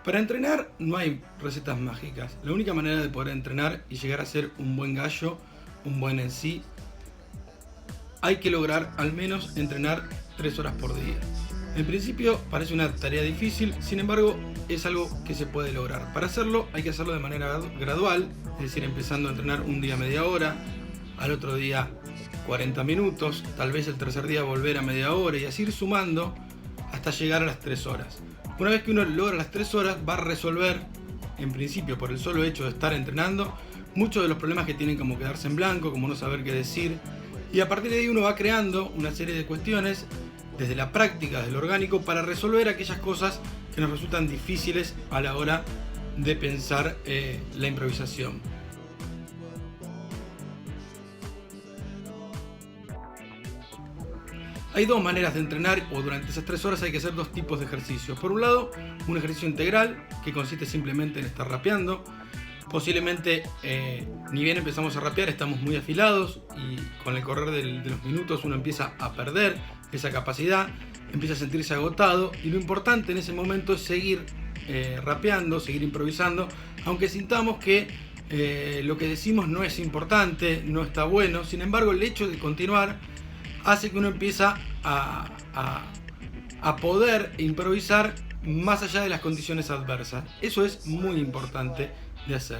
Para entrenar no hay recetas mágicas. La única manera de poder entrenar y llegar a ser un buen gallo, un buen en sí, hay que lograr al menos entrenar 3 horas por día. En principio parece una tarea difícil, sin embargo es algo que se puede lograr. Para hacerlo hay que hacerlo de manera gradual, es decir, empezando a entrenar un día media hora, al otro día 40 minutos, tal vez el tercer día volver a media hora y así ir sumando hasta llegar a las 3 horas. Una vez que uno logra las 3 horas va a resolver, en principio por el solo hecho de estar entrenando, muchos de los problemas que tienen, como quedarse en blanco, como no saber qué decir, y a partir de ahí uno va creando una serie de cuestiones desde la práctica, desde lo orgánico, para resolver aquellas cosas que nos resultan difíciles a la hora de pensar la improvisación. Hay dos maneras de entrenar, o durante esas 3 horas hay que hacer dos tipos de ejercicios. Por un lado, un ejercicio integral, que consiste simplemente en estar rapeando. Posiblemente, ni bien empezamos a rapear, estamos muy afilados y con el correr de los minutos uno empieza a perder esa capacidad, empieza a sentirse agotado, y lo importante en ese momento es seguir rapeando, seguir improvisando, aunque sintamos que lo que decimos no es importante, no está bueno. Sin embargo, el hecho de continuar hace que uno empieza a poder improvisar más allá de las condiciones adversas. Eso es muy importante de hacer.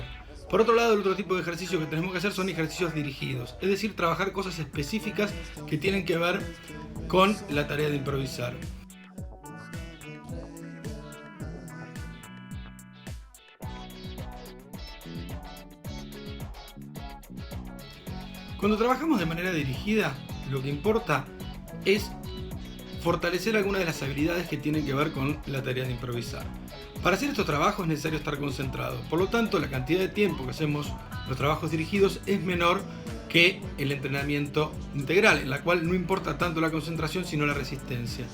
Por otro lado, el otro tipo de ejercicios que tenemos que hacer son ejercicios dirigidos, es decir, trabajar cosas específicas que tienen que ver con la tarea de improvisar. Cuando trabajamos de manera dirigida, lo que importa es fortalecer algunas de las habilidades que tienen que ver con la tarea de improvisar. Para hacer estos trabajos es necesario estar concentrado, por lo tanto la cantidad de tiempo que hacemos los trabajos dirigidos es menor que el entrenamiento integral, en la cual no importa tanto la concentración sino la resistencia.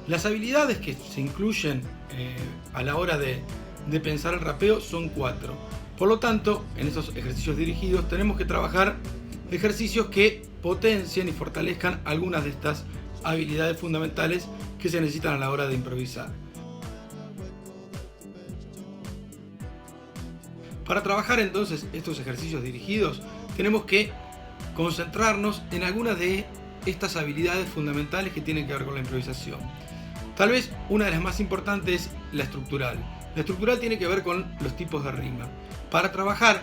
Las habilidades que se incluyen a la hora de pensar el rapeo son 4. Por lo tanto, en estos ejercicios dirigidos tenemos que trabajar ejercicios que potencien y fortalezcan algunas de estas habilidades fundamentales que se necesitan a la hora de improvisar. Para trabajar entonces estos ejercicios dirigidos tenemos que concentrarnos en algunas de estas habilidades fundamentales que tienen que ver con la improvisación. Tal vez una de las más importantes es la estructural. La estructural tiene que ver con los tipos de rima. Para trabajar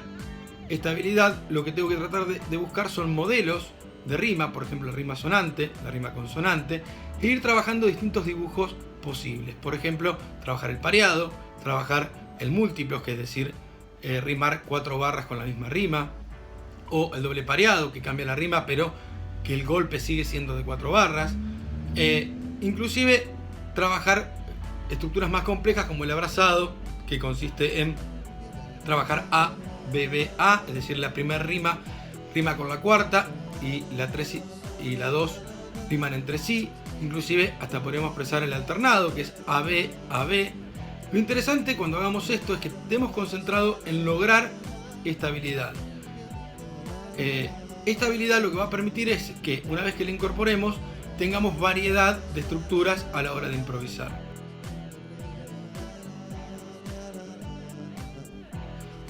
esta habilidad, lo que tengo que tratar de buscar son modelos de rima, por ejemplo la rima sonante, la rima consonante, e ir trabajando distintos dibujos posibles. Por ejemplo, trabajar el pareado, trabajar el múltiplo, que es decir, rimar 4 barras con la misma rima, o el doble pareado, que cambia la rima pero que el golpe sigue siendo de 4 barras. Inclusive trabajar estructuras más complejas como el abrazado, que consiste en trabajar A, B, B, A, es decir, la primera rima con la cuarta y la 3 y la 2 riman entre sí. Inclusive hasta podríamos expresar el alternado, que es AB, AB. Lo interesante cuando hagamos esto es que estemos concentrados en lograr esta habilidad. Esta habilidad lo que va a permitir es que una vez que la incorporemos tengamos variedad de estructuras a la hora de improvisar.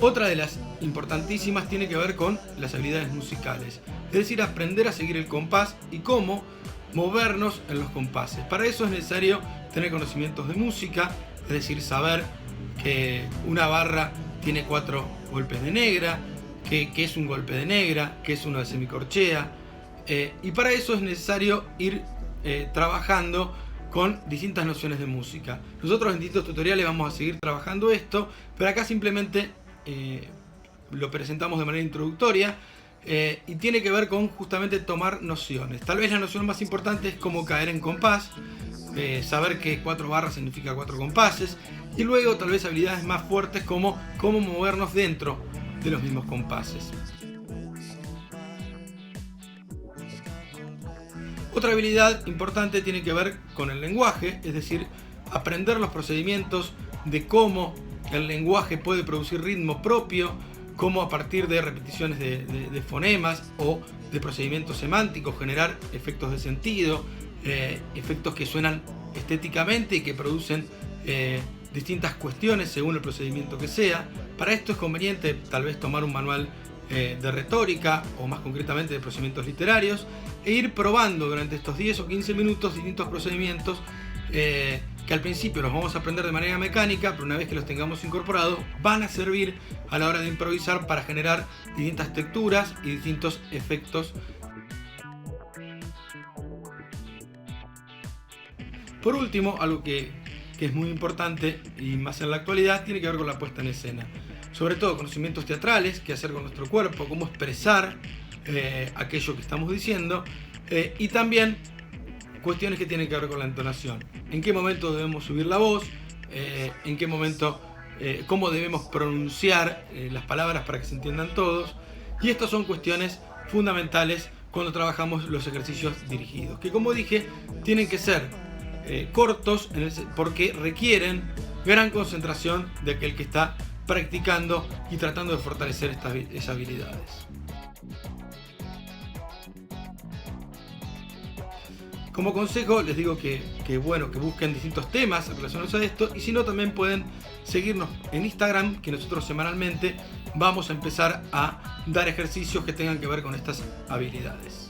Otra de las importantísimas tiene que ver con las habilidades musicales, es decir, aprender a seguir el compás y cómo movernos en los compases. Para eso es necesario tener conocimientos de música, es decir, saber que una barra tiene 4 golpes de negra, que es un golpe de negra, que es uno de semicorchea, y para eso es necesario ir trabajando con distintas nociones de música. Nosotros en distintos tutoriales vamos a seguir trabajando esto, pero acá simplemente lo presentamos de manera introductoria y tiene que ver con justamente tomar nociones. Tal vez la noción más importante es cómo caer en compás, saber que 4 barras significa 4 compases, y luego tal vez habilidades más fuertes como cómo movernos dentro de los mismos compases. Otra habilidad importante tiene que ver con el lenguaje, es decir, aprender los procedimientos de cómo el lenguaje puede producir ritmo propio, cómo a partir de repeticiones de fonemas o de procedimientos semánticos generar efectos de sentido, efectos que suenan estéticamente y que producen distintas cuestiones según el procedimiento que sea. Para esto es conveniente tal vez tomar un manual de retórica o más concretamente de procedimientos literarios e ir probando durante estos 10 o 15 minutos distintos procedimientos que al principio los vamos a aprender de manera mecánica, pero una vez que los tengamos incorporados van a servir a la hora de improvisar para generar distintas texturas y distintos efectos. Por último, algo que es muy importante y más en la actualidad tiene que ver con la puesta en escena. Sobre todo conocimientos teatrales, qué hacer con nuestro cuerpo, cómo expresar aquello que estamos diciendo y también cuestiones que tienen que ver con la entonación. En qué momento debemos subir la voz, en qué momento, cómo debemos pronunciar las palabras para que se entiendan todos. Y estas son cuestiones fundamentales cuando trabajamos los ejercicios dirigidos, que como dije, tienen que ser cortos porque requieren gran concentración de aquel que está practicando y tratando de fortalecer esas habilidades. Como consejo les digo que busquen distintos temas relacionados a esto, y si no también pueden seguirnos en Instagram, que nosotros semanalmente vamos a empezar a dar ejercicios que tengan que ver con estas habilidades.